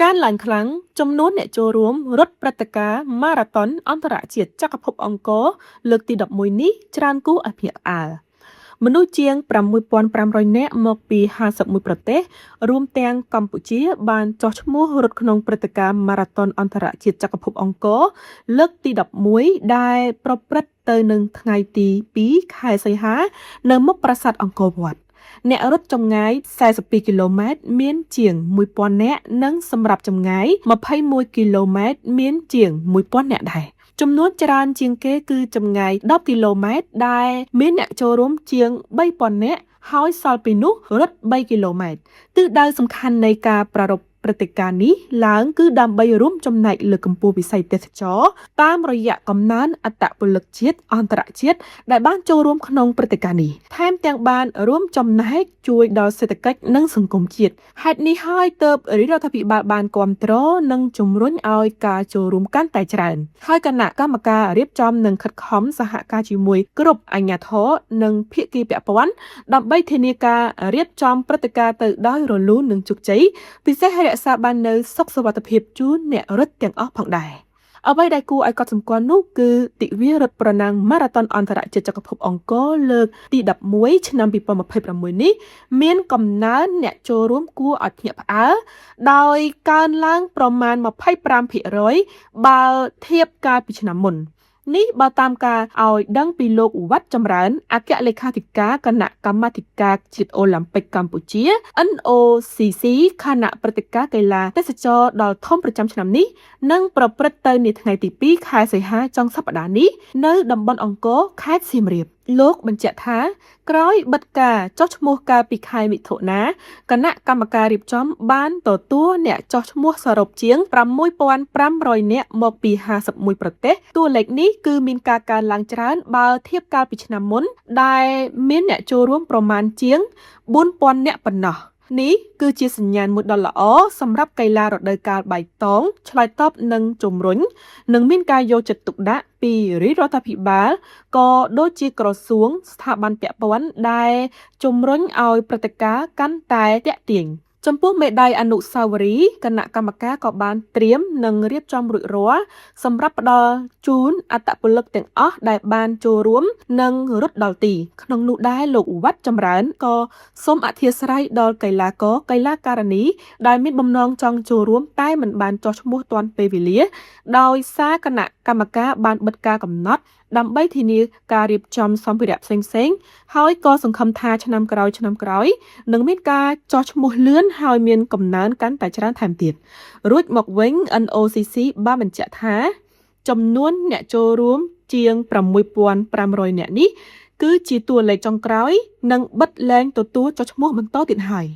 ការឡើងខ្លាំងចំនួនអ្នកចូលរួមរត់ព្រឹត្តិការណ៍ម៉ារ៉ាតុនអន្តរជាតិចក្រភពអង្គរលើកទី11នេះច្រើនគួរឲ្យភ្ញាក់ផ្អើលមនុស្សជាង6,500 នាក់មកពី51ប្រទេសរួមទាំងកម្ពុជាបានចុះឈ្មោះរត់ក្នុងព្រឹត្តិការណ៍ម៉ារ៉ាតុនអន្តរជាតិចក្រភពអង្គរលើកទី11ដែលប្រព្រឹត្តទៅនឹងថ្ងៃទី2ខែសីហានៅមុខប្រាសាទអង្គរវត្តអ្នករត់ចម្ងាយ42គីឡូម៉ែត្រមានជាង 1,000 នាក់និងសម្រាប់ចម្ងាយ21គីឡូម៉ែត្រមានជាង 1,000 នាក់ដែរចំនួនច្រើនជាងគេគឺចម្ងាយ10គីឡូម៉ែត្រដែលមានអ្នកចូលរួមជាង 3,000 នាក់ហើយសល់ពីនោះរត់3គីឡូម៉ែត្រទិសដៅសំខាន់នៃការប្រារព្ធព្រឹត្តិការណ៍នេះឡើងគឺដើម្បីរួមចំណែកលើកកម្ពស់វិស័យទេសចរណ៍តាមរយៈកំណើនអត្តពលិកជាតិអន្តរជាតិដែលបានចូលរួមក្នុងព្រឹត្តិការណ៍នេះថែមទាំងបានរួមចំណែកជួយដល់សេដ្ឋកិច្ចនិងសង្គមជាតិហេតុនេះហើយទើបរដ្ឋាភិបាលបានគាំទ្រនិងជំរុញឲ្យការចូលរួមកាន់តែច្រើនហើយគណៈកម្មការរៀបចំនិងខិតខំសហការជាមួយគ្រប់អាជ្ញាធរនិងភាគីពាក់ព័ន្ធដើម្បីធានាការរៀបចំព្រឹត្តិការណ៍ទៅដោយរលូននិងជោគជ័យពិសេសរក្សាបាននូវសុខសុវត្ថិភាពជូនអ្នករត់ទាំងអស់ផងដែរអ្វីដែលគួរឲ្យកត់សម្គាល់នោះគឺទិវារត់ប្រណាំងម៉ារ៉ាតុនអន្តរជាតិចក្រភពអង្គរលើកទី11ឆ្នាំ2026នេះមានកំណើនអ្នកចូលរួមគួរឲ្យភ្ញាក់ផ្អើលដោយកើនឡើងប្រមាណ 25% បើធៀបកាលពីឆ្នាំមុននេះបើតាមការឲ្យដឹងពីលោកវត្តចម្រើនអគ្គលេខាធិការគណៈកម្មាធិការជាតិអូឡ িম্প ិកកម្ពុជា NOCC ខណៈព្រឹត្តិការណ៍កីឡាទេសចរណ៍ដ៏ធំប្រចាំឆ្នាំនេះនឹងប្រព្រឹត្តទៅនាថ្ងៃទី2ខែសីហាចុងសប្តាហ៍នេះនៅតំបន់អង្គរខេត្តសៀមរាបលោកបញ្ជាក់ថាក្រោយបិទការចុះឈ្មោះកាលពីខែមិថុនាគណៈកម្មការរៀបចំបានទទួលអ្នកចុះឈ្មោះសរុបជាង 6,500 នាក់មកពី51ប្រទេសតួលេខនេះគឺមានការកើនឡើងច្រើនបើធៀបកាលពីឆ្នាំមុនដែលមានអ្នកចូលរួមប្រមាណជាង 4,000 នាក់ប៉ុណ្ណោះនេះគឺជាសញ្ញាណមួយដ៏ល្អសម្រាប់កីឡារដូវកាលបៃតងឆ្លើយតបនឹងជំរុញនិងមានការយកចិត្តទុកដាក់ពីរដ្ឋាភិបាលក៏ដូចជាក្រសួងស្ថាប័នពាក់ព័ន្ធដែលជំរុញឲ្យព្រឹត្តិការណ៍កាន់តែទាក់ទាញចំពោះមេដាយអនុស្សាវរីយ៍គណៈកម្មការក៏បានត្រៀមនិងរៀបចំរួចរាល់សម្រាប់ផ្ដល់ជូនអត្តពលិកទាំងអស់ដែលបានចូលរួមនិងរត់ដល់ទីក្នុងនោះដែរលោកវត្តចម្រើនក៏សូមអធិស្ឋានដល់កីឡាករកីឡាការិនីដែលមានបំណងចង់ចូលរួមតែមិនបានចុះឈ្មោះទាន់ពេលវេលាដោយសារគណៈកម្មការបានបិទការកំណត់ដើម្បីធានាការរៀបចំសម្ភារៈផ្សេងៗហើយក៏សង្ឃឹមថាឆ្នាំក្រោយនឹងមានការចុះឈ្មោះលឿនហើយមានកំណើនកាន់តែច្រើនថែមទៀតរួចមកវិញ NOCC បានបញ្ជាក់ថាចំនួនអ្នកចូលរួមជាង 6,500 នាក់នេះគឺជាតួលេខចុងក្រោយនិងបិទលែងទទួលចុះឈ្មោះបន្តទៀតហើយ